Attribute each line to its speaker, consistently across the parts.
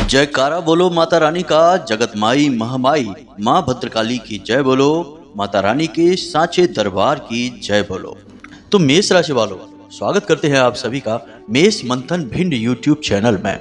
Speaker 1: जयकारा बोलो माता रानी का, जगत माई महामाई माँ भद्रकाली की जय बोलो, माता रानी के सांचे दरबार की जय बोलो। तो मेष राशि वालों, स्वागत करते हैं आप सभी का मेष मंथन भिंड यूट्यूब चैनल में।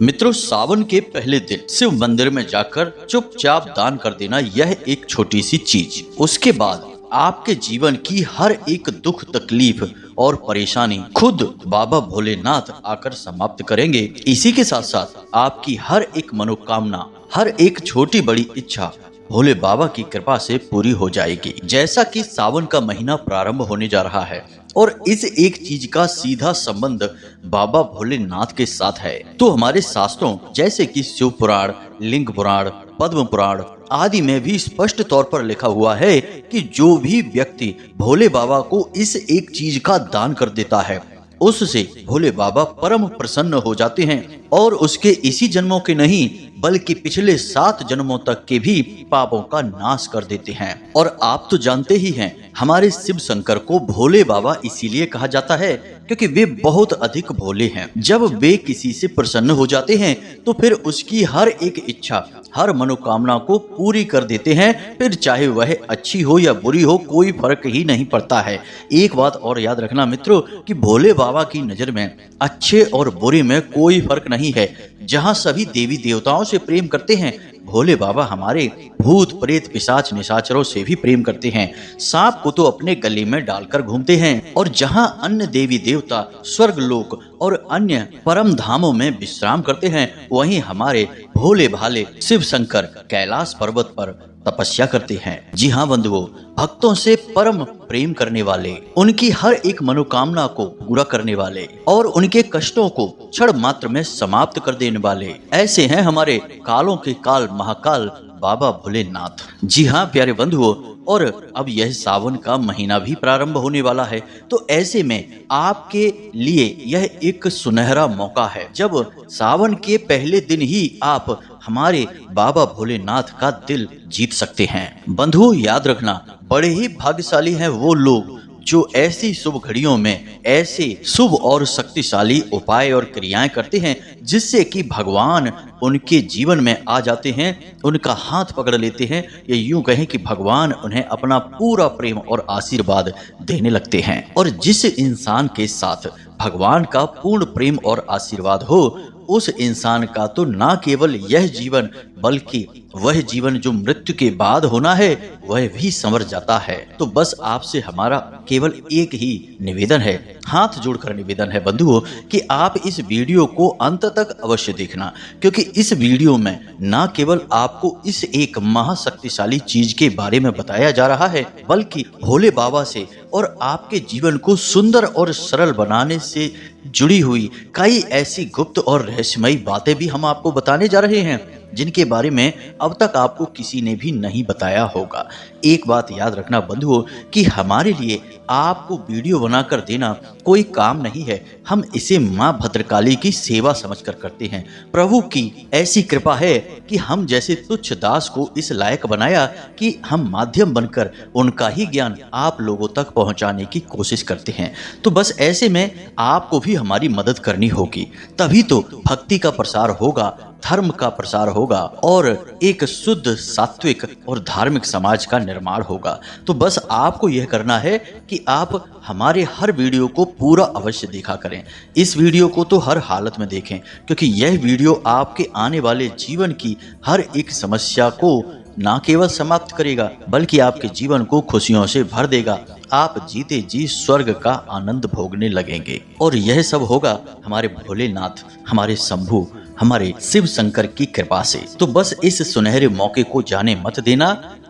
Speaker 1: मित्रों, सावन के पहले दिन शिव मंदिर में जाकर चुपचाप दान कर देना यह एक छोटी सी चीज, उसके बाद आपके जीवन की हर एक दुख तकलीफ और परेशानी खुद बाबा भोलेनाथ आकर समाप्त करेंगे। इसी के साथ साथ आपकी हर एक मनोकामना, हर एक छोटी बड़ी इच्छा भोले बाबा की कृपा से पूरी हो जाएगी। जैसा कि सावन का महीना प्रारंभ होने जा रहा है और इस एक चीज का सीधा संबंध बाबा भोलेनाथ के साथ है, तो हमारे शास्त्रों जैसे कि शिव पुराण, लिंग पुराण, पद्म पुराण आदि में भी स्पष्ट तौर पर लिखा हुआ है कि जो भी व्यक्ति भोले बाबा को इस एक चीज का दान कर देता है उससे भोले बाबा परम प्रसन्न हो जाते हैं और उसके इसी जन्मों के नहीं बल्कि पिछले 7 जन्मों तक के भी पापों का नाश कर देते हैं। और आप तो जानते ही हैं, हमारे शिव शंकर को भोले बाबा इसीलिए कहा जाता है क्योंकि वे बहुत अधिक भोले हैं। जब वे किसी से प्रसन्न हो जाते हैं तो फिर उसकी हर एक इच्छा, हर मनोकामना को पूरी कर देते हैं। फिर चाहे वह अच्छी हो या बुरी हो, कोई फर्क ही नहीं पड़ता है। एक बात और याद रखना मित्रों कि भोले बाबा की नजर में अच्छे और बुरे में कोई फर्क नहीं है। जहाँ सभी देवी देवताओं से प्रेम करते हैं, भोले बाबा हमारे भूत प्रेत पिशाच निशाचरों से भी प्रेम करते हैं। सांप को तो अपने गले में डालकर घूमते हैं। और जहाँ अन्य देवी देवता स्वर्ग लोक और अन्य परम धामों में विश्राम करते हैं, वहीं हमारे भोले भाले शिव शंकर कैलाश पर्वत पर तपस्या करते हैं। जी हाँ बंधुओं, भक्तों से परम प्रेम करने वाले, उनकी हर एक मनोकामना को पूरा करने वाले और उनके कष्टों को क्षण मात्र में समाप्त कर देने वाले, ऐसे हैं हमारे कालों के काल महाकाल बाबा भोलेनाथ। जी हाँ प्यारे बंधुओं, और अब यह सावन का महीना भी प्रारंभ होने वाला है, तो ऐसे में आपके लिए यह एक सुनहरा मौका है जब सावन के पहले दिन ही आप हमारे बाबा भोलेनाथ का दिल जीत सकते हैं। बंधुओं याद रखना, बड़े ही भाग्यशाली हैं वो लोग जो ऐसी शुभ घड़ियों में ऐसे शुभ और शक्तिशाली उपाय और क्रियाएं करते हैं जिससे कि भगवान उनके जीवन में आ जाते हैं, उनका हाथ पकड़ लेते हैं, या यूं कहें कि भगवान उन्हें अपना पूरा प्रेम और आशीर्वाद देने लगते हैं। और जिस इंसान के साथ भगवान का पूर्ण प्रेम और आशीर्वाद हो, उस इंसान का तो ना केवल यह जीवन बल्कि वह जीवन जो मृत्यु के बाद होना है वह भी संवर जाता है। तो बस आपसे हमारा केवल एक ही निवेदन है, हाथ जोड़कर निवेदन है बंधुओं, कि आप इस वीडियो को अंत तक अवश्य देखना, क्योंकि इस वीडियो में ना केवल आपको इस एक महाशक्तिशाली चीज के बारे में बताया जा रहा है, बल्कि भोले बाबा से और आपके जीवन को सुंदर और सरल बनाने से जुड़ी हुई कई ऐसी गुप्त और रहस्यमयी बातें भी हम आपको बताने जा रहे हैं जिनके बारे में अब तक आपको किसी ने भी नहीं बताया होगा। एक बात याद रखना बंधुओं कि हमारे लिए आपको वीडियो बनाकर देना कोई काम नहीं है, हम इसे माँ भद्रकाली की सेवा समझकर करते हैं। प्रभु की ऐसी कृपा है कि हम जैसे तुच्छ दास को इस लायक बनाया कि हम माध्यम बनकर उनका ही ज्ञान आप लोगों तक पहुंचाने की कोशिश करते हैं। तो बस ऐसे में आपको भी हमारी मदद करनी होगी, तभी तो भक्ति का प्रसार होगा, धर्म का प्रसार होगा और एक शुद्ध सात्विक और धार्मिक समाज का निर्माण होगा। तो बस आपको यह करना है कि आप हमारे हर वीडियो को पूरा अवश्य देखा करें। इस वीडियो को तो हर हालत में देखें, क्योंकि यह वीडियो आपके आने वाले जीवन की हर एक समस्या को ना केवल समाप्त करेगा बल्कि आपके जीवन को खुशियों से भर देगा। आप जीते जी स्वर्ग का आनंद भोगने लगेंगे और यह सब होगा हमारे भोलेनाथ, हमारे शंभू, हमारे शिव शंकर की कृपा से। तो बस इस सुनहरे मौके को जाने मत देना,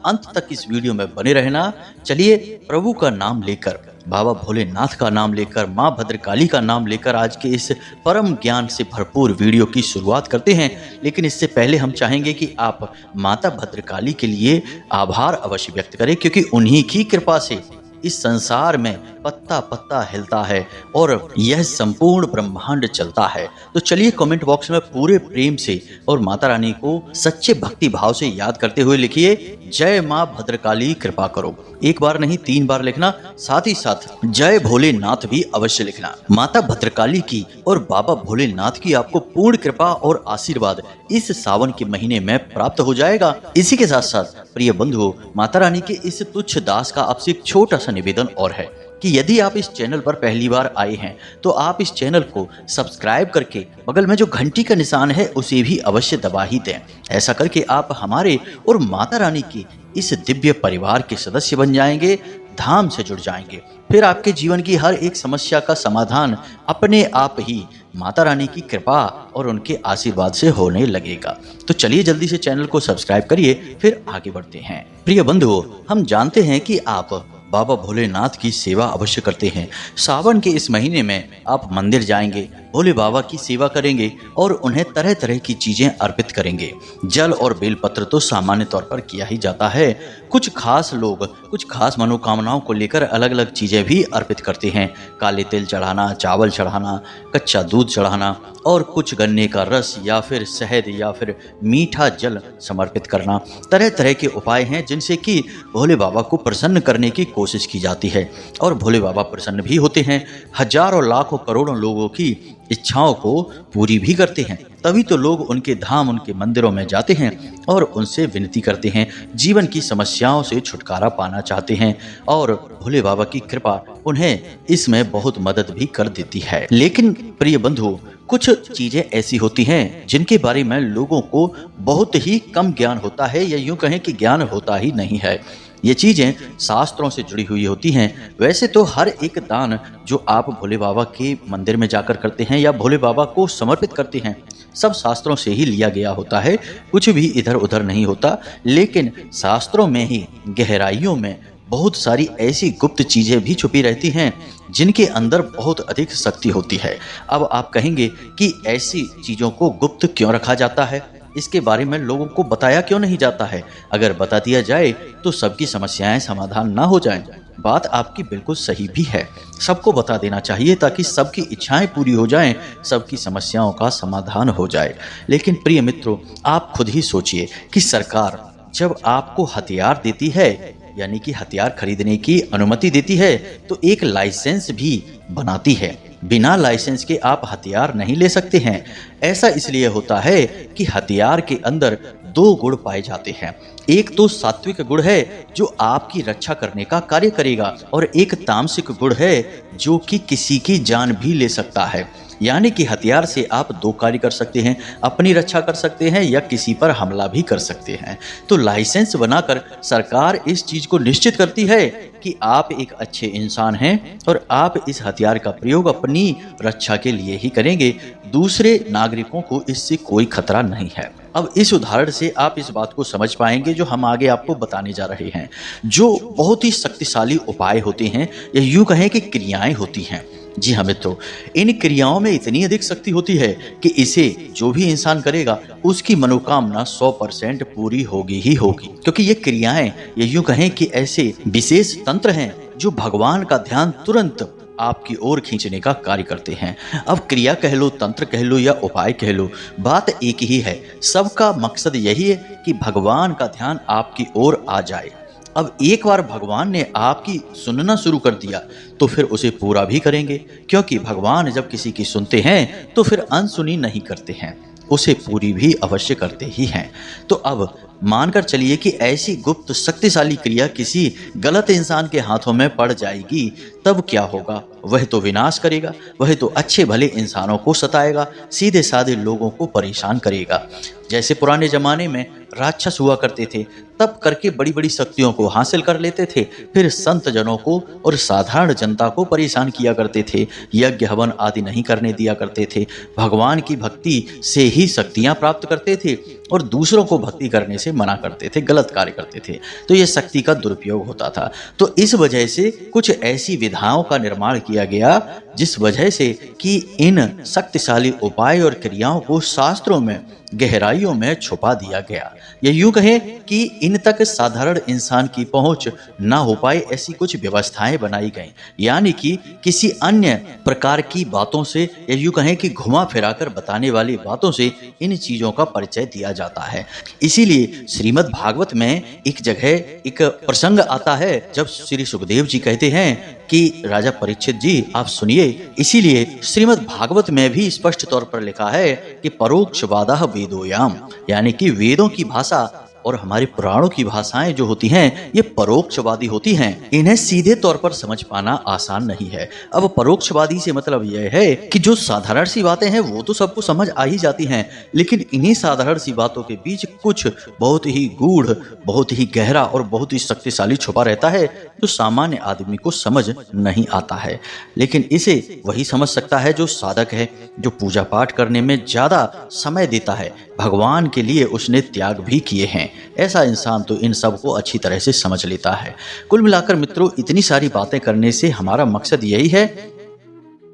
Speaker 1: अंत तक इस वीडियो में बने रहना। चलिए प्रभु का नाम लेकर, बाबा भोलेनाथ का नाम लेकर, माँ भद्रकाली का नाम लेकर आज के इस परम ज्ञान से भरपूर वीडियो की शुरुआत करते हैं। लेकिन इससे पहले हम चाहेंगे कि आप माता भद्रकाली के लिए आभार अवश्य व्यक्त करें, क्योंकि उन्हीं की कृपा से इस संसार में पत्ता पत्ता हिलता है और यह संपूर्ण ब्रह्मांड चलता है। तो चलिए कमेंट बॉक्स में पूरे प्रेम से और माता रानी को सच्चे भक्ति भाव से याद करते हुए लिखिए, जय माँ भद्रकाली कृपा करो। एक बार नहीं 3 बार लिखना, साथ ही साथ जय भोलेनाथ भी अवश्य लिखना। माता भद्रकाली की और बाबा भोलेनाथ की आपको पूर्ण कृपा और आशीर्वाद इस सावन के महीने में प्राप्त हो जाएगा। इसी के साथ साथ प्रिय बंधुओं, माता रानी के इस तुच्छ दास का आपसे एक छोटा सा निवेदन और है कि यदि आप इस चैनल पर पहली बार आए हैं तो आप इस चैनल को सब्सक्राइब करके बगल में जो घंटी का निशान है उसे भी अवश्य दबा ही दें। ऐसा करके आप हमारे और माता रानी की इस दिव्य परिवार के सदस्य बन जाएंगे, धाम से जुड़ जाएंगे। फिर आपके जीवन की हर एक समस्या का समाधान अपने आप ही माता रानी की कृपा और उनके आशीर्वाद से होने लगेगा। तो चलिए जल्दी से चैनल को सब्सक्राइब करिए, फिर आगे बढ़ते हैं। प्रिय बंधुओं, हम जानते हैं कि आप बाबा भोलेनाथ की सेवा अवश्य करते हैं। सावन के इस महीने में आप मंदिर जाएंगे, भोले बाबा की सेवा करेंगे और उन्हें तरह तरह की चीजें अर्पित करेंगे। जल और बेलपत्र तो सामान्य तौर पर किया ही जाता है। कुछ खास लोग कुछ खास मनोकामनाओं को लेकर अलग अलग चीजें भी अर्पित करते हैं। काले तिल चढ़ाना, चावल चढ़ाना, कच्चा दूध चढ़ाना और कुछ गन्ने का रस या फिर शहद या फिर मीठा जल समर्पित करना। तरह तरह के उपाय हैं जिनसे कि भोले बाबा को प्रसन्न करने की कोशिश की जाती है और भोले बाबा प्रसन्न भी होते हैं। हजारों लाखों करोड़ों लोगों की इच्छाओं को पूरी भी करते हैं। तभी तो लोग उनके धाम, उनके मंदिरों में जाते हैं और उनसे विनती करते हैं, जीवन की समस्याओं से छुटकारा पाना चाहते हैं और भोले बाबा की कृपा उन्हें इसमें बहुत मदद भी कर देती है। लेकिन प्रिय बंधुओं, कुछ चीजें ऐसी होती हैं जिनके बारे में लोगों को बहुत ही कम ज्ञान होता है, या यूं कहें कि ज्ञान होता ही नहीं है। ये चीजें शास्त्रों से जुड़ी हुई होती हैं। वैसे तो हर एक दान जो आप भोले बाबा के मंदिर में जाकर करते हैं या भोले बाबा को समर्पित करते हैं, सब शास्त्रों से ही लिया गया होता है, कुछ भी इधर उधर नहीं होता। लेकिन शास्त्रों में ही गहराइयों में बहुत सारी ऐसी गुप्त चीजें भी छुपी रहती हैं जिनके अंदर बहुत अधिक शक्ति होती है। अब आप कहेंगे कि ऐसी चीजों को गुप्त क्यों रखा जाता है, इसके बारे में लोगों को बताया क्यों नहीं जाता है? अगर बता दिया जाए तो सबकी समस्याएं समाधान ना हो जाएं। बात आपकी बिल्कुल सही भी है, सबको बता देना चाहिए ताकि सबकी इच्छाएं पूरी हो जाएं, सबकी समस्याओं का समाधान हो जाए। लेकिन प्रिय मित्रों, आप खुद ही सोचिए कि सरकार जब आपको हथियार देती है, यानी कि हथियार खरीदने की अनुमति देती है, तो एक लाइसेंस भी बनाती है। बिना लाइसेंस के आप हथियार नहीं ले सकते हैं। ऐसा इसलिए होता है कि हथियार के अंदर 2 गुण पाए जाते हैं। एक तो सात्विक गुण है जो आपकी रक्षा करने का कार्य करेगा, और एक तामसिक गुण है जो कि किसी की जान भी ले सकता है। यानी कि हथियार से आप 2 कार्य कर सकते हैं, अपनी रक्षा कर सकते हैं या किसी पर हमला भी कर सकते हैं। तो लाइसेंस बनाकर सरकार इस चीज को निश्चित करती है कि आप एक अच्छे इंसान हैं और आप इस हथियार का प्रयोग अपनी रक्षा के लिए ही करेंगे, दूसरे नागरिकों को इससे कोई खतरा नहीं है। अब इस उदाहरण से आप इस बात को समझ पाएंगे जो हम आगे आपको बताने जा रहे हैं, जो बहुत ही शक्तिशाली उपाय होते हैं या यूं कहें कि क्रियाएं होती हैं। जी हाँ मित्रों, इन क्रियाओं में इतनी अधिक शक्ति होती है कि इसे जो भी इंसान करेगा उसकी मनोकामना 100% पूरी होगी ही होगी, क्योंकि ये क्रियाएं ये यूं कहें कि ऐसे विशेष तंत्र हैं जो भगवान का ध्यान तुरंत आपकी ओर खींचने का कार्य करते हैं। अब क्रिया कह लो, तंत्र कह लो या उपाय कह लो, बात एक ही है। सबका मकसद यही है कि भगवान का ध्यान आपकी ओर आ जाए। अब एक बार भगवान ने आपकी सुनना शुरू कर दिया तो फिर उसे पूरा भी करेंगे, क्योंकि भगवान जब किसी की सुनते हैं तो फिर अनसुनी नहीं करते हैं, उसे पूरी भी अवश्य करते ही हैं। तो अब मानकर चलिए कि ऐसी गुप्त शक्तिशाली क्रिया किसी गलत इंसान के हाथों में पड़ जाएगी, तब क्या होगा? वह तो विनाश करेगा, वह तो अच्छे भले इंसानों को सताएगा, सीधे साधे लोगों को परेशान करेगा। जैसे पुराने जमाने में राक्षस हुआ करते थे, तब करके बड़ी बड़ी शक्तियों को हासिल कर लेते थे, फिर संत जनों को और साधारण जनता को परेशान किया करते थे, यज्ञ हवन आदि नहीं करने दिया करते थे, भगवान की भक्ति से ही शक्तियां प्राप्त करते थे और दूसरों को भक्ति करने से मना करते थे, गलत कार्य करते थे। तो ये शक्ति का दुरुपयोग होता था। तो इस वजह से कुछ ऐसी विधाओं का निर्माण किया गया जिस वजह से कि इन शक्तिशाली उपाय और क्रियाओं को शास्त्रों में गहराइयों में छुपा दिया गया, या यूं कहें कि इन इन तक साधारण इंसान की पहुंच ना हो पाए ऐसी कुछ व्यवस्थाएं बनाई गई। यानी कि किसी अन्य प्रकार की बातों से या यूं कहें कि घुमा फिराकर बताने वाली बातों से इन चीजों का परिचय दिया जाता है। इसीलिए श्रीमद् भागवत में एक जगह एक प्रसंग आता है जब श्री सुखदेव जी कहते हैं कि राजा परीक्षित जी आप सुनिए। इसीलिए श्रीमद् भागवत में भी स्पष्ट तौर पर लिखा है कि परोक्षवादः वेदोयाम, यानी कि वेदों की भाषा और हमारे पुराणों की भाषाएं जो होती हैं ये परोक्षवादी होती हैं। इन्हें सीधे तौर पर समझ पाना आसान नहीं है। अब परोक्षवादी से मतलब यह है कि जो साधारण सी बातें हैं वो तो सबको समझ आ ही जाती हैं, लेकिन इन्हीं साधारण सी बातों के बीच कुछ बहुत ही गूढ़, बहुत ही गहरा और बहुत ही शक्तिशाली छुपा रहता है जो सामान्य आदमी को समझ नहीं आता है। लेकिन इसे वही समझ सकता है जो साधक है, जो पूजा पाठ करने में ज्यादा समय देता है, भगवान के लिए उसने त्याग भी किए हैं। ऐसा इंसान तो इन सब को अच्छी तरह से समझ लेता है। कुल मिलाकर मित्रों, इतनी सारी बातें करने से हमारा मकसद यही है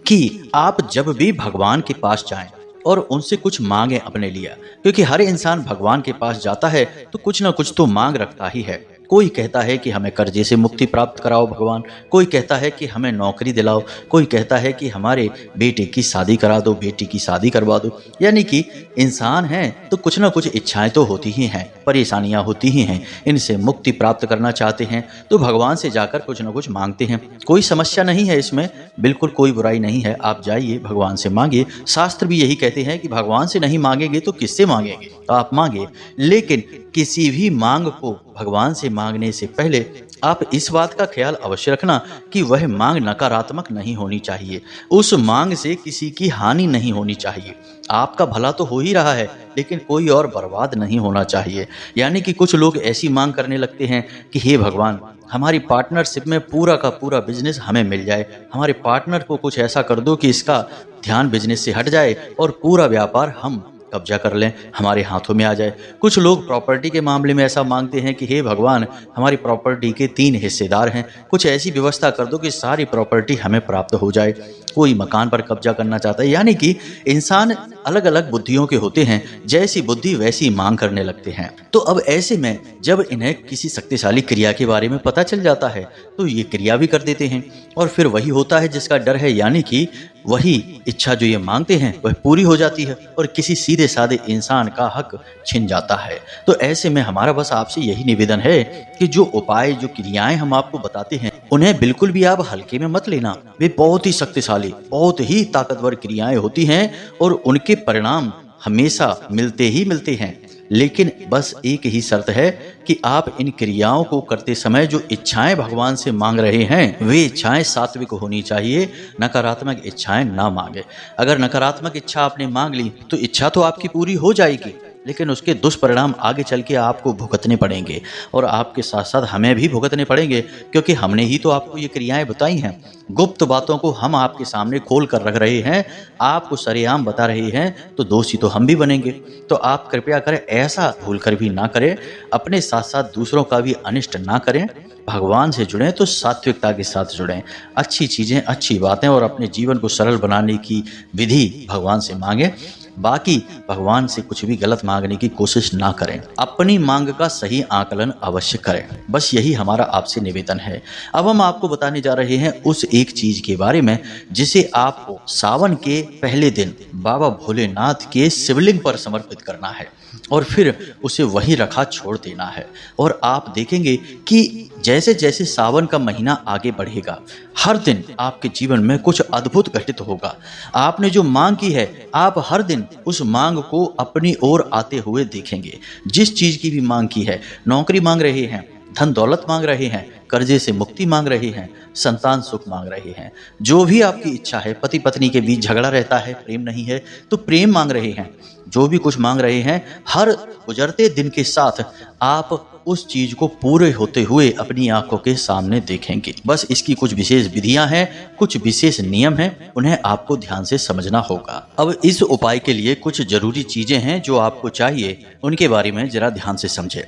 Speaker 1: कि आप जब भी भगवान के पास जाएं और उनसे कुछ मांगे अपने लिए, क्योंकि हर इंसान भगवान के पास जाता है तो कुछ ना कुछ तो मांग रखता ही है। कोई कहता है कि हमें कर्जे से मुक्ति प्राप्त कराओ भगवान, कोई कहता है कि हमें नौकरी दिलाओ, कोई कहता है कि हमारे बेटे की शादी करा दो, बेटी की शादी करवा दो। यानी कि इंसान है तो कुछ ना कुछ इच्छाएं तो होती ही हैं, परेशानियां होती ही हैं। इनसे मुक्ति प्राप्त करना चाहते हैं तो भगवान से जाकर कुछ ना कुछ मांगते हैं। कोई समस्या नहीं है इसमें, बिल्कुल कोई बुराई नहीं है। आप जाइए भगवान से मांगिए। शास्त्र भी यही कहते हैं कि भगवान से नहीं मांगेंगे तो किससे मांगेंगे, तो आप मांगे। लेकिन किसी भी मांग को भगवान से मांगने से पहले आप इस बात का ख्याल अवश्य रखना कि वह मांग नकारात्मक नहीं होनी चाहिए। उस मांग से किसी की हानि नहीं होनी चाहिए। आपका भला तो हो ही रहा है, लेकिन कोई और बर्बाद नहीं होना चाहिए। यानी कि कुछ लोग ऐसी मांग करने लगते हैं कि हे भगवान, हमारी पार्टनरशिप में पूरा का पूरा बिजनेस हमें मिल जाए, हमारे पार्टनर को कुछ ऐसा कर दो कि इसका ध्यान बिजनेस से हट जाए और पूरा व्यापार हम कब्जा कर लें, हमारे हाथों में आ जाए। कुछ लोग प्रॉपर्टी के मामले में ऐसा मांगते हैं कि हे भगवान, हमारी प्रॉपर्टी के 3 हिस्सेदार हैं, कुछ ऐसी व्यवस्था कर दो कि सारी प्रॉपर्टी हमें प्राप्त हो जाए। कोई मकान पर कब्जा करना चाहता है। यानी कि इंसान अलग अलग बुद्धियों के होते हैं, जैसी बुद्धि वैसी मांग करने लगते हैं। तो अब ऐसे में जब इन्हें किसी शक्तिशाली क्रिया के बारे में पता चल जाता है तो ये क्रिया भी कर देते हैं और फिर वही होता है जिसका डर है। यानी कि वही इच्छा जो ये मांगते हैं वह पूरी हो जाती है और किसी सीधे साधे इंसान का हक छिन जाता है। तो ऐसे में हमारा बस आपसे यही निवेदन है कि जो उपाय, जो क्रियाएं हम आपको बताते हैं उन्हें बिल्कुल भी आप हल्के में मत लेना। वे बहुत ही शक्तिशाली, बहुत ही ताकतवर क्रियाएं होती हैं और उनके परिणाम हमेशा मिलते ही मिलते हैं। लेकिन बस एक ही शर्त है कि आप इन क्रियाओं को करते समय जो इच्छाएं भगवान से मांग रहे हैं वे इच्छाएं सात्विक होनी चाहिए, नकारात्मक इच्छाएं ना मांगे। अगर नकारात्मक इच्छा आपने मांग ली तो इच्छा तो आपकी पूरी हो जाएगी, लेकिन उसके दुष्परिणाम आगे चल के आपको भुगतने पड़ेंगे और आपके साथ साथ हमें भी भुगतने पड़ेंगे, क्योंकि हमने ही तो आपको ये क्रियाएं बताई हैं। गुप्त बातों को हम आपके सामने खोल कर रख रहे हैं, आपको सरेआम बता रहे हैं, तो दोषी तो हम भी बनेंगे। तो आप कृपया करें ऐसा भूल कर भी ना करें, अपने साथ साथ दूसरों का भी अनिष्ट ना करें। भगवान से जुड़ें तो सात्विकता के साथ जुड़ें, अच्छी चीज़ें, अच्छी बातें और अपने जीवन को सरल बनाने की विधि भगवान से मांगें। बाकी भगवान से कुछ भी गलत मांगने की कोशिश ना करें, अपनी मांग का सही आकलन अवश्य करें। बस यही हमारा आपसे निवेदन है। अब हम आपको बताने जा रहे हैं उस एक चीज के बारे में जिसे आपको सावन के पहले दिन बाबा भोलेनाथ के शिवलिंग पर समर्पित करना है और फिर उसे वहीं रखा छोड़ देना है। और आप देखेंगे कि जैसे जैसे सावन का महीना आगे बढ़ेगा, हर दिन आपके जीवन में कुछ अद्भुत घटित होगा। आपने जो मांग की है, आप हर दिन उस मांग को अपनी ओर आते हुए देखेंगे। जिस चीज की भी मांग की है, नौकरी मांग रहे हैं, धन दौलत मांग रहे हैं, कर्जे से मुक्ति मांग रहे हैं, संतान सुख मांग रहे हैं, जो भी आपकी इच्छा है, पति पत्नी के बीच झगड़ा रहता है, प्रेम नहीं है तो प्रेम मांग रहे हैं, जो भी कुछ मांग रहे हैं, हर गुजरते दिन के साथ आप उस चीज को पूरे होते हुए अपनी आंखों के सामने देखेंगे। बस इसकी कुछ विशेष विधियां हैं, कुछ विशेष नियम हैं, उन्हें आपको ध्यान से समझना होगा। अब इस उपाय के लिए कुछ जरूरी चीजें हैं जो आपको चाहिए, उनके बारे में जरा ध्यान से समझें।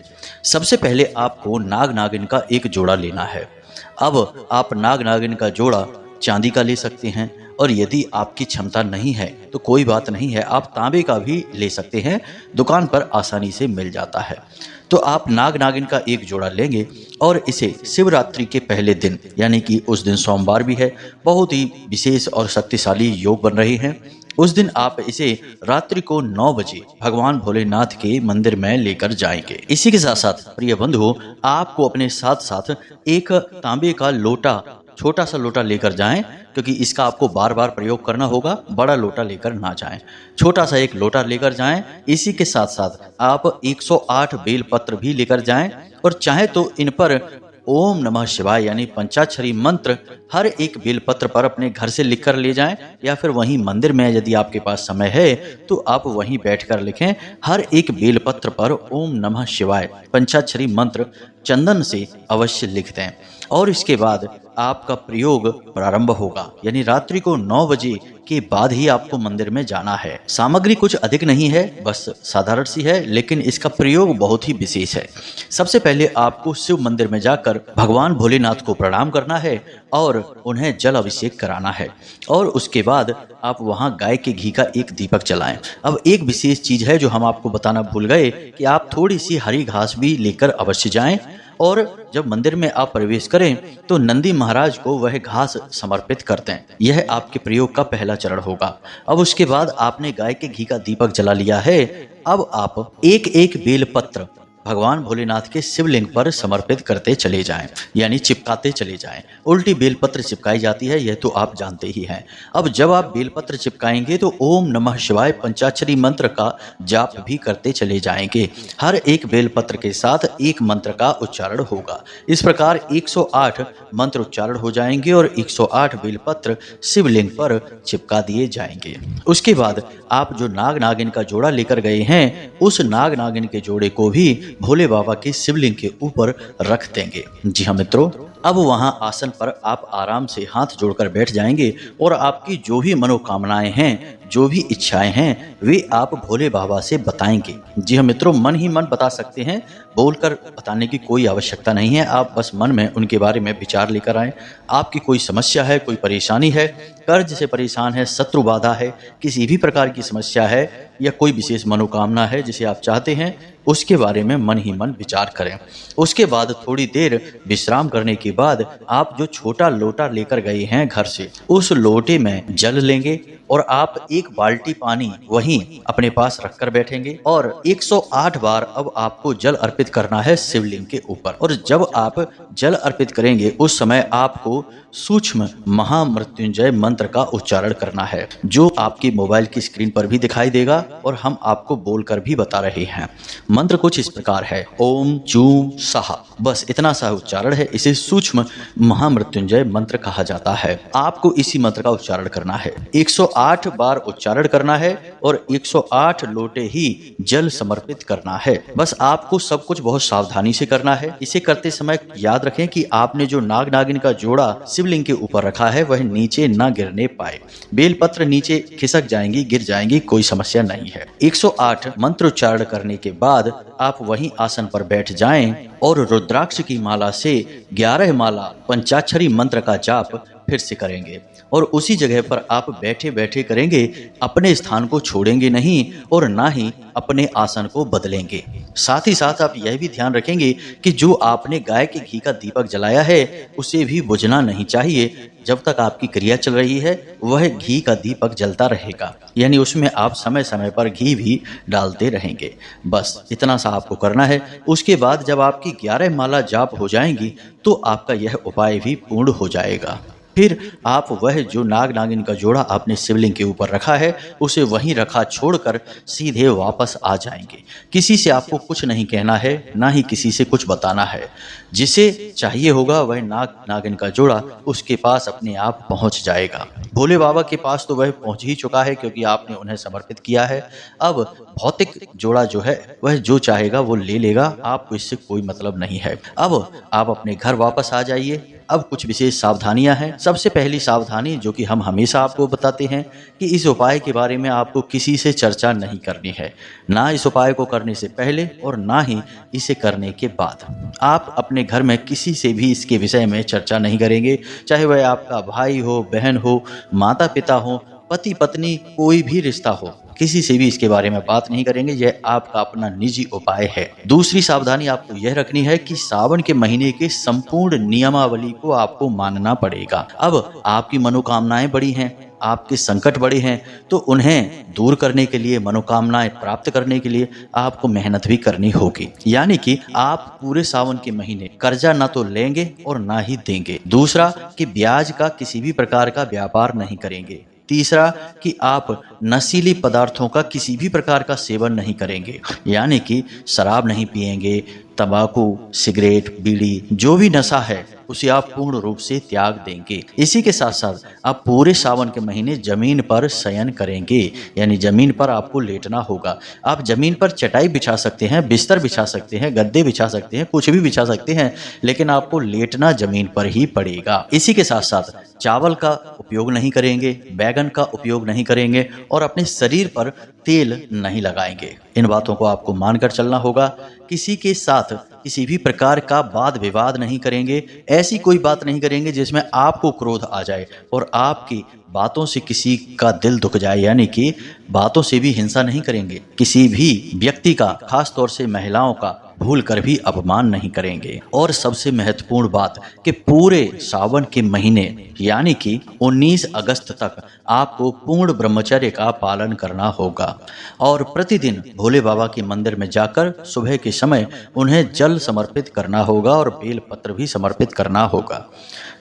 Speaker 1: सबसे पहले आपको नाग नागिन का एक जोड़ा लेना है। अब आप नाग नागिन का जोड़ा चांदी का ले सकते हैं और यदि आपकी क्षमता नहीं है तो कोई बात नहीं है, आप तांबे का भी ले सकते हैं, दुकान पर आसानी से मिल जाता है। तो आप नाग नागिन का एक जोड़ा लेंगे और इसे शिवरात्रि के पहले दिन यानी कि उस दिन सोमवार भी है, बहुत ही विशेष और शक्तिशाली योग बन रहे हैं। उस दिन आप इसे रात्रि को 9 बजे भगवान भोलेनाथ के मंदिर में लेकर जाएंगे। इसी के साथ साथ प्रिय बंधु, आपको अपने साथ साथ एक तांबे का लोटा, छोटा सा लोटा लेकर जाएं, क्योंकि इसका आपको बार बार प्रयोग करना होगा। बड़ा लोटा लेकर ना जाएं, छोटा सा एक लोटा लेकर जाएं। इसी के साथ साथ आप 108 बेल पत्र भी लेकर जाएं और चाहे तो इन पर ओम नमः शिवाय यानी पंचाक्षरी मंत्र हर एक बेलपत्र पर अपने घर से लिखकर ले जाएं, या फिर वहीं मंदिर में यदि आपके पास समय है तो आप वहीं बैठकर लिखें। हर एक बेलपत्र पर ओम नमः शिवाय पंचाक्षरी मंत्र चंदन से अवश्य लिख दें और इसके बाद आपका प्रयोग प्रारंभ होगा, यानी रात्रि को 9 बजे के बाद ही आपको मंदिर में जाना है। सामग्री कुछ अधिक नहीं है, बस साधारण सी है, लेकिन इसका प्रयोग बहुत ही विशेष है। सबसे पहले आपको शिव मंदिर में जाकर भगवान भोलेनाथ को प्रणाम करना है और उन्हें जल अभिषेक कराना है और उसके बाद आप वहां गाय के घी का एक दीपक जलाएं। अब एक विशेष चीज है जो हम आपको बताना भूल गए कि आप थोड़ी सी हरी घास भी लेकर अवश्य जाएं और जब मंदिर में आप प्रवेश करें तो नंदी महाराज को वह घास समर्पित कर दें। यह आपके प्रयोग का पहला चरण होगा। अब उसके बाद आपने गाय के घी का दीपक जला लिया है। अब आप एक एक बेलपत्र भगवान भोलेनाथ के शिवलिंग पर समर्पित करते चले जाएं, यानी चिपकाते चले जाएं। उल्टी बेलपत्र चिपकाई जाती है, यह तो आप जानते ही हैं। अब जब आप बेलपत्र चिपकाएंगे तो ओम नमः शिवाय पंचाक्षरी मंत्र का जाप भी करते चले जाएंगे। हर एक बेलपत्र के साथ एक मंत्र का उच्चारण होगा। इस प्रकार 108 मंत्र उच्चारण हो जाएंगे और 108 बेलपत्र शिवलिंग पर चिपका दिए जाएंगे। उसके बाद आप जो नाग नागिन का जोड़ा लेकर गए हैं, उस नाग नागिन के जोड़े को भी भोले बाबा के शिवलिंग के ऊपर रख देंगे। जी हाँ मित्रों, अब वहां आसन पर आप आराम से हाथ जोड़कर बैठ जाएंगे और आपकी जो भी मनोकामनाएं हैं, जो भी इच्छाएं हैं, वे आप भोले बाबा से बताएंगे। जी हाँ मित्रों, मन ही मन बता सकते हैं, बोलकर बताने की कोई आवश्यकता नहीं है। आप बस मन में उनके बारे में विचार लेकर आएं। आपकी कोई समस्या है, कोई परेशानी है, कर्ज से परेशान है, शत्रु बाधा है, किसी भी प्रकार की समस्या है या कोई विशेष मनोकामना है जिसे आप चाहते हैं, उसके बारे में मन ही मन विचार करें। उसके बाद थोड़ी देर विश्राम करने के बाद आप जो छोटा लोटा लेकर गए हैं घर से, उस लोटे में जल लेंगे और आप एक बाल्टी पानी वहीं अपने पास रखकर बैठेंगे और 108 बार अब आपको जल अर्पित करना है शिवलिंग के ऊपर। और जब आप जल अर्पित करेंगे उस समय आपको सूक्ष्म महामृत्युंजय मंत्र का उच्चारण करना है, जो आपकी मोबाइल की स्क्रीन पर भी दिखाई देगा और हम आपको बोलकर भी बता रहे हैं। मंत्र कुछ इस प्रकार है, ओम चूम साहा। बस इतना सा उच्चारण है। इसे सूक्ष्म महामृत्युंजय मंत्र कहा जाता है। आपको इसी मंत्र का उच्चारण करना है, 108 बार उच्चारण करना है और 108 लोटे ही जल समर्पित करना है। बस आपको सब कुछ बहुत सावधानी से करना है। इसे करते समय याद रखें कि आपने जो नाग नागिन का जोड़ा शिवलिंग के ऊपर रखा है वह नीचे ना गिरने पाए। बेलपत्र नीचे खिसक जाएंगी, गिर जाएंगी, कोई समस्या नहीं है। 108 मंत्र उच्चारण करने के बाद आप वहीं आसन पर बैठ जाएं और रुद्राक्ष की माला से 11 माला पंचाक्षरी मंत्र का जाप फिर से करेंगे और उसी जगह पर आप बैठे बैठे करेंगे। अपने स्थान को छोड़ेंगे नहीं और ना ही अपने आसन को बदलेंगे। साथ ही साथ आप यह भी ध्यान रखेंगे कि जो आपने गाय के घी का दीपक जलाया है उसे भी बुझना नहीं चाहिए। जब तक आपकी क्रिया चल रही है वह घी का दीपक जलता रहेगा, यानी उसमें आप समय समय पर घी भी डालते रहेंगे। बस इतना सा आपको करना है। उसके बाद जब आपकी 11 माला जाप हो जाएंगी तो आपका यह उपाय भी पूर्ण हो जाएगा। फिर आप वह जो नाग नागिन का जोड़ा आपने शिवलिंग के ऊपर रखा है उसे वहीं रखा छोड़कर सीधे वापस आ जाएंगे। किसी से आपको कुछ नहीं कहना है, ना ही किसी से कुछ बताना है। जिसे चाहिए होगा वह नाग नागिन का जोड़ा उसके पास अपने आप पहुंच जाएगा। भोले बाबा के पास तो वह पहुंच ही चुका है क्योंकि आपने उन्हें समर्पित किया है। अब भौतिक जोड़ा जो है वह जो चाहेगा वो ले लेगा, आपको इससे कोई मतलब नहीं है। अब आप अपने घर वापस आ जाइए। अब कुछ विशेष सावधानियां हैं। सबसे पहली सावधानी जो कि हम हमेशा आपको बताते हैं कि इस उपाय के बारे में आपको किसी से चर्चा नहीं करनी है, ना इस उपाय को करने से पहले और ना ही इसे करने के बाद। आप अपने घर में किसी से भी इसके विषय में चर्चा नहीं करेंगे, चाहे वह आपका भाई हो, बहन हो, माता पिता हो, पति पत्नी, कोई भी रिश्ता हो, किसी से भी इसके बारे में बात नहीं करेंगे। यह आपका अपना निजी उपाय है। दूसरी सावधानी आपको यह रखनी है कि सावन के महीने के संपूर्ण नियमावली को आपको मानना पड़ेगा। अब आपकी मनोकामनाएं बड़ी हैं, आपके संकट बड़े हैं, तो उन्हें दूर करने के लिए, मनोकामनाएं प्राप्त करने के लिए आपको मेहनत भी करनी होगी। यानी कि आप पूरे सावन के महीने कर्जा ना तो लेंगे और ना ही देंगे। दूसरा कि ब्याज का किसी भी प्रकार का व्यापार नहीं करेंगे। तीसरा कि आप नशीली पदार्थों का किसी भी प्रकार का सेवन नहीं करेंगे, यानी कि शराब नहीं पिएंगे, तंबाकू, सिगरेट, बीड़ी, जो भी नशा है उसे आप पूर्ण रूप से त्याग देंगे। इसी के साथ साथ आप पूरे सावन के महीने जमीन पर शयन करेंगे, यानी जमीन पर आपको लेटना होगा। आप जमीन पर चटाई बिछा सकते हैं, बिस्तर बिछा सकते हैं, गद्दे बिछा सकते हैं, कुछ भी बिछा सकते हैं, लेकिन आपको लेटना जमीन पर ही पड़ेगा। इसी के साथ साथ चावल का उपयोग नहीं करेंगे, बैगन का उपयोग नहीं करेंगे और अपने शरीर पर तेल नहीं लगाएंगे। इन बातों को आपको मानकर चलना होगा। किसी के साथ किसी भी प्रकार का वाद विवाद नहीं करेंगे। ऐसी कोई बात नहीं करेंगे जिसमें आपको क्रोध आ जाए और आपकी बातों से किसी का दिल दुख जाए, यानी कि बातों से भी हिंसा नहीं करेंगे। किसी भी व्यक्ति का, खास तौर से महिलाओं का, भूल कर भी अपमान नहीं करेंगे। और सबसे महत्वपूर्ण बात कि पूरे सावन के महीने यानी कि 19 अगस्त तक आपको पूर्ण ब्रह्मचर्य का पालन करना होगा और प्रतिदिन भोले बाबा के मंदिर में जाकर सुबह के समय उन्हें जल समर्पित करना होगा और बेल पत्र भी समर्पित करना होगा।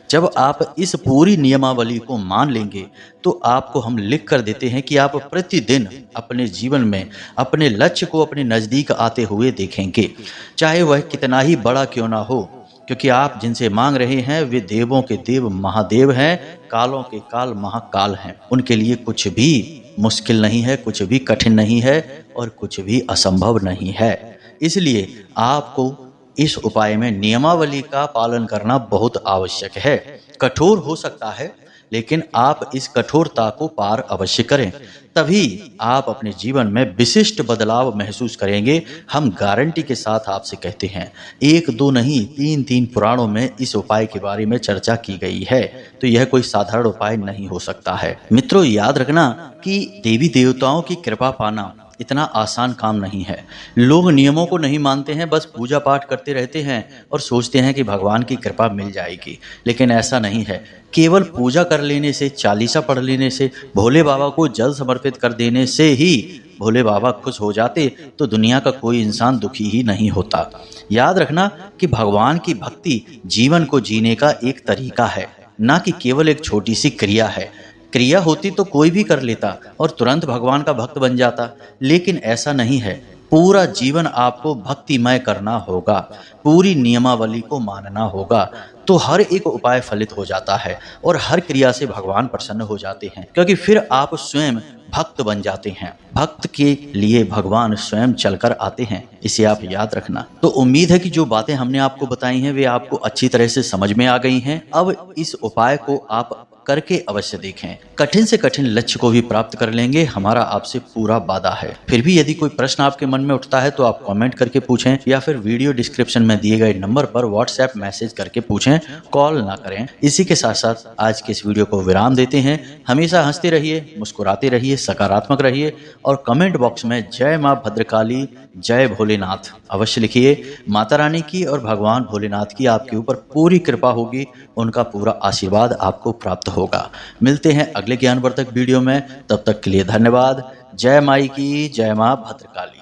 Speaker 1: जब आप इस पूरी नियमावली को मान लेंगे तो आपको हम लिख कर देते हैं कि आप प्रतिदिन अपने जीवन में अपने लक्ष्य को अपने नज़दीक आते हुए देखेंगे, चाहे वह कितना ही बड़ा क्यों ना हो, क्योंकि आप जिनसे मांग रहे हैं वे देवों के देव महादेव हैं, कालों के काल महाकाल हैं। उनके लिए कुछ भी मुश्किल नहीं है, कुछ भी कठिन नहीं है और कुछ भी असंभव नहीं है। इसलिए आपको इस उपाय में नियमावली का पालन करना बहुत आवश्यक है। कठोर हो सकता है, लेकिन आप इस कठोरता को पार अवश्य करें, तभी आप अपने जीवन में विशिष्ट बदलाव महसूस करेंगे। हम गारंटी के साथ आपसे कहते हैं, 1 2 नहीं 3 पुराणों में इस उपाय के बारे में चर्चा की गई है, तो यह कोई साधारण उपाय नहीं हो सकता है। मित्रों, याद रखना कि देवी देवताओं की कृपा पाना इतना आसान काम नहीं है। लोग नियमों को नहीं मानते हैं, बस पूजा पाठ करते रहते हैं और सोचते हैं कि भगवान की कृपा मिल जाएगी, लेकिन ऐसा नहीं है। केवल पूजा कर लेने से, चालीसा पढ़ लेने से, भोले बाबा को जल समर्पित कर देने से ही भोले बाबा खुश हो जाते तो दुनिया का कोई इंसान दुखी ही नहीं होता। याद रखना कि भगवान की भक्ति जीवन को जीने का एक तरीका है, ना कि केवल एक छोटी सी क्रिया है। क्रिया होती तो कोई भी कर लेता और तुरंत भगवान का भक्त बन जाता, लेकिन ऐसा नहीं है। पूरा जीवन आपको भक्तिमय करना होगा, पूरी नियमावली को मानना होगा, तो हर एक उपाय फलित हो जाता है और हर क्रिया से भगवान प्रसन्न हो जाते हैं, क्योंकि फिर आप स्वयं भक्त बन जाते हैं। भक्त के लिए भगवान स्वयं चलकर आते हैं, इसे आप याद रखना। तो उम्मीद है कि जो बातें हमने आपको बताई हैं वे आपको अच्छी तरह से समझ में आ गई हैं। अब इस उपाय को आप करके अवश्य देखें, कठिन से कठिन लक्ष्य को भी प्राप्त कर लेंगे, हमारा आपसे पूरा वादा है। फिर भी यदि कोई प्रश्न आपके मन में उठता है तो आप कमेंट करके पूछें या फिर वीडियो डिस्क्रिप्शन में दिए गए नंबर पर व्हाट्सएप मैसेज करके पूछें, कॉल ना करें। इसी के साथ साथ आज के इस वीडियो को विराम देते हैं। हमेशा हंसते रहिए, मुस्कुराते रहिए, सकारात्मक रहिए और कमेंट बॉक्स में जय माँ भद्रकाली, जय भोलेनाथ अवश्य लिखिए। माता रानी की और भगवान भोलेनाथ की आपके ऊपर पूरी कृपा होगी, उनका पूरा आशीर्वाद आपको प्राप्त होगा। मिलते हैं अगले ज्ञानवर्धक वीडियो में, तब तक के लिए धन्यवाद। जय माई की, जय माँ भद्रकाली।